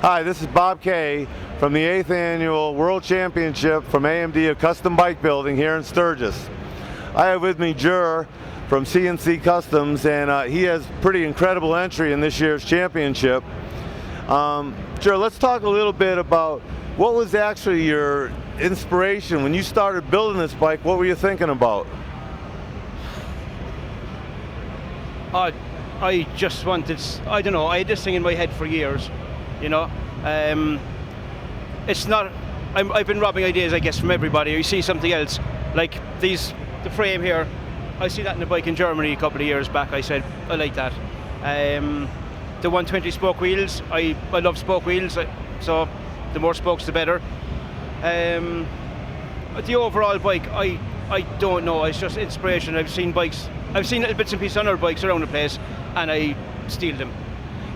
Hi, this is Bob Kay from the 8th Annual World Championship from AMD of Custom Bike Building here in Sturgis. I have with me Jur from CNC Customs, and he has pretty incredible entry in this year's championship. Jur, let's talk a little bit about what was actually your inspiration when you started building this bike. What were you thinking about? I just wanted, I don't know, I had this thing in my head for years, you know. It's not, I've been robbing ideas, I guess, from everybody. You see something else, like the frame here, I see that in a bike in Germany a couple of years back. I said, I like that. The 120 spoke wheels, I love spoke wheels, so the more spokes the better. The overall bike, I don't know, it's just inspiration. I've seen little bits and pieces on other bikes around the place, and I steal them.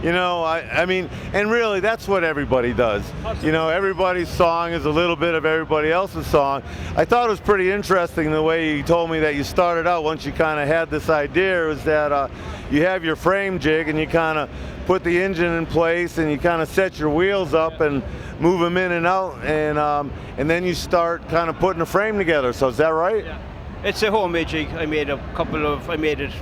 You know, I mean, and really that's what everybody does. Awesome. You know, everybody's song is a little bit of everybody else's song. I thought it was pretty interesting the way you told me that you started out once you kind of had this idea, is that you have your frame jig and you kind of put the engine in place and you kind of set your wheels up and move them in and out, and then you start kind of putting a frame together. So is that right? Yeah. It's a homemade jig. I made it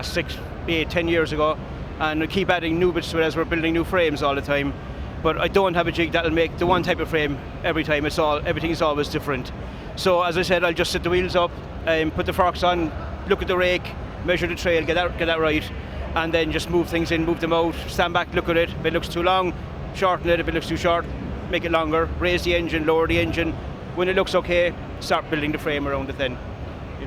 6, 8, 10 years ago, and I keep adding new bits to it as we're building new frames all the time. But I don't have a jig that'll make the one type of frame every time. Everything is always different. So as I said, I'll just set the wheels up, put the forks on, look at the rake, measure the trail, get that right, and then just move things in, move them out, stand back, look at it. If it looks too long, shorten it. If it looks too short, make it longer, raise the engine, lower the engine. When it looks okay, start building the frame around it then.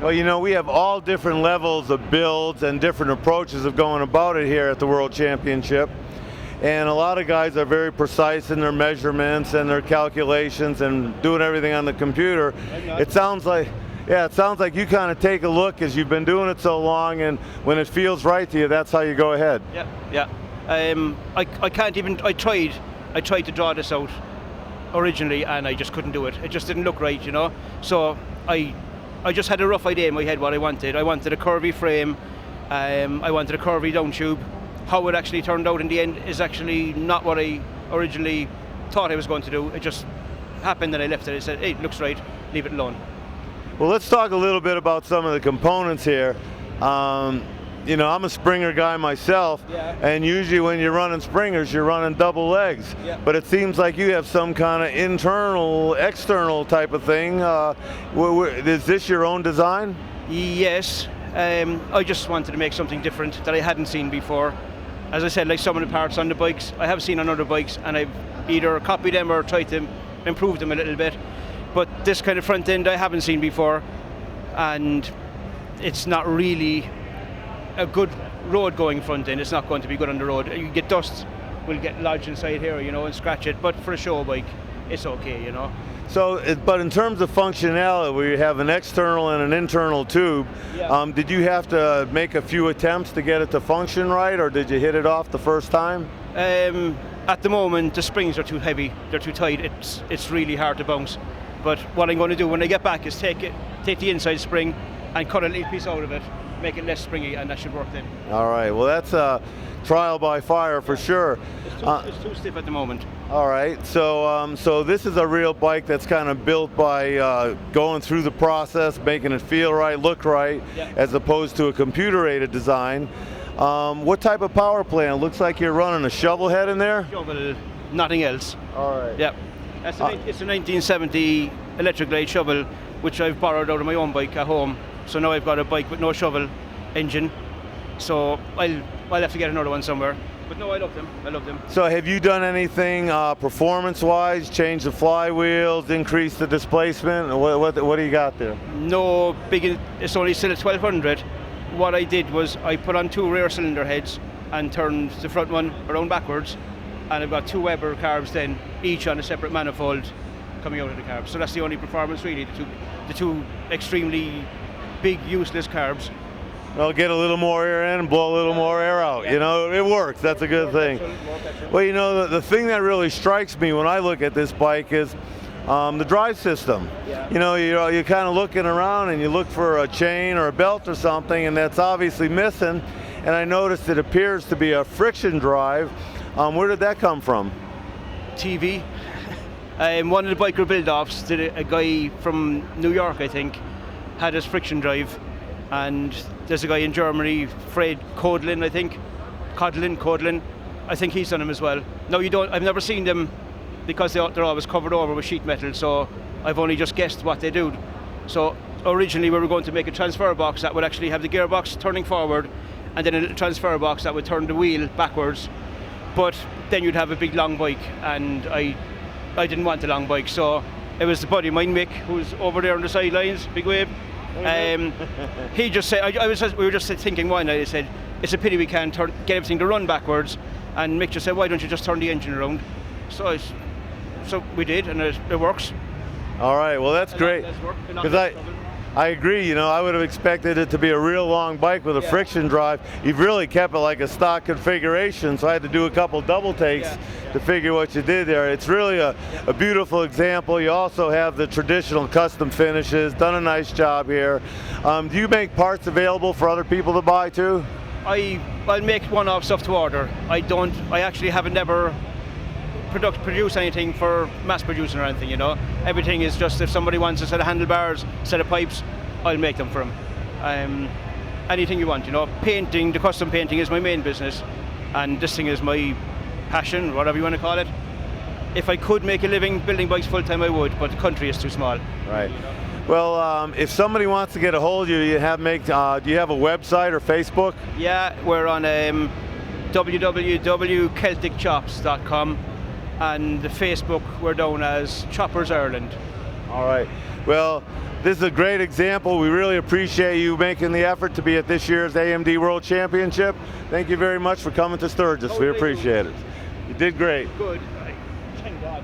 Well, you know, we have all different levels of builds and different approaches of going about it here at the World Championship. And a lot of guys are very precise in their measurements and their calculations and doing everything on the computer. It sounds like you kind of take a look, as you've been doing it so long, and when it feels right to you, that's how you go ahead. Yeah. I can't even, I tried to draw this out originally, and I just couldn't do it. It just didn't look right, you know. So I just had a rough idea in my head what I wanted. I wanted a curvy frame. I wanted a curvy down tube. How it actually turned out in the end is actually not what I originally thought I was going to do. It just happened and I left it. I said, hey, it looks right, leave it alone. Well, let's talk a little bit about some of the components here. You know, I'm a Springer guy myself, and usually when you're running Springers, you're running double legs. Yeah. But it seems like you have some kind of internal, external type of thing. Is this your own design? Yes. I just wanted to make something different that I hadn't seen before. As I said, like some of the parts on the bikes, I have seen on other bikes, and I've either copied them or tried to improve them a little bit. But this kind of front end I haven't seen before, and it's not really a good road going front end. It's not going to be good on the road. You get dust, will get lodged inside here, you know, and scratch it. But for a show bike, it's okay, you know. So, but in terms of functionality, where you have an external and an internal tube, did you have to make a few attempts to get it to function right, or did you hit it off the first time? At the moment, the springs are too heavy. They're too tight. It's really hard to bounce. But what I'm going to do when I get back is take the inside spring and cut a little piece out of it, make it less springy, and that should work then. All right, well that's a trial by fire for sure. It's too stiff at the moment. All right, so this is a real bike that's kind of built by going through the process, making it feel right, look right, as opposed to a computer-aided design. What type of power plant? Looks like you're running a shovel head in there? Shovel, nothing else. All right. Yeah, it's a 1970 electric glide shovel, which I've borrowed out of my own bike at home. So now I've got a bike with no shovel engine, so I'll have to get another one somewhere. But no, I love them. So have you done anything performance-wise, change the flywheels, increase the displacement? What do you got there? No big, it's only still at 1200. What I did was I put on 2 rear cylinder heads and turned the front one around backwards, and I've got 2 Weber carbs then, each on a separate manifold coming out of the carbs. So that's the only performance really, the two extremely big useless carbs. Well, get a little more air in and blow a little more air out. You know, it works. That's a good thing. Well, you know, the thing that really strikes me when I look at this bike is the drive system. You know, you're kind of looking around and you look for a chain or a belt or something, and that's obviously missing. And I noticed it appears to be a friction drive. Where did that come from? TV. One of the biker build-offs did a guy from New York, I think, had his friction drive, and there's a guy in Germany, Fred Kodlin, I think, Kodlin. I think he's done them as well. No, you don't. I've never seen them because they're always covered over with sheet metal, so I've only just guessed what they do. So originally we were going to make a transfer box that would actually have the gearbox turning forward, and then a little transfer box that would turn the wheel backwards. But then you'd have a big long bike, and I didn't want a long bike, so it was the buddy of mine, Mick, who's over there on the sidelines, big wave. He just said, we were just thinking one night, I said, it's a pity we can't get everything to run backwards, and Mick just said, why don't you just turn the engine around? So we did, and it works. All right, well that's great. Because I agree, you know, I would have expected it to be a real long bike with a friction drive. You've really kept it like a stock configuration, so I had to do a couple double takes to figure what you did there. It's really a beautiful example. You also have the traditional custom finishes, done a nice job here. Do you make parts available for other people to buy too? I'll make one-off stuff to order. I actually haven't ever produce anything for mass producing or anything, you know. Everything is just, if somebody wants a set of handlebars, a set of pipes, I'll make them for them. Anything you want, you know. Painting, the custom painting is my main business, and this thing is my passion, whatever you want to call it. If I could make a living building bikes full time, I would, but the country is too small. Right. Well, if somebody wants to get a hold of you, do you have a website or Facebook? Yeah, we're on www.celticchops.com. And the Facebook, we're known as Choppers Ireland. All right. Well, this is a great example. We really appreciate you making the effort to be at this year's AMD World Championship. Thank you very much for coming to Sturgis. We appreciate it. You did great. Good. Thank God.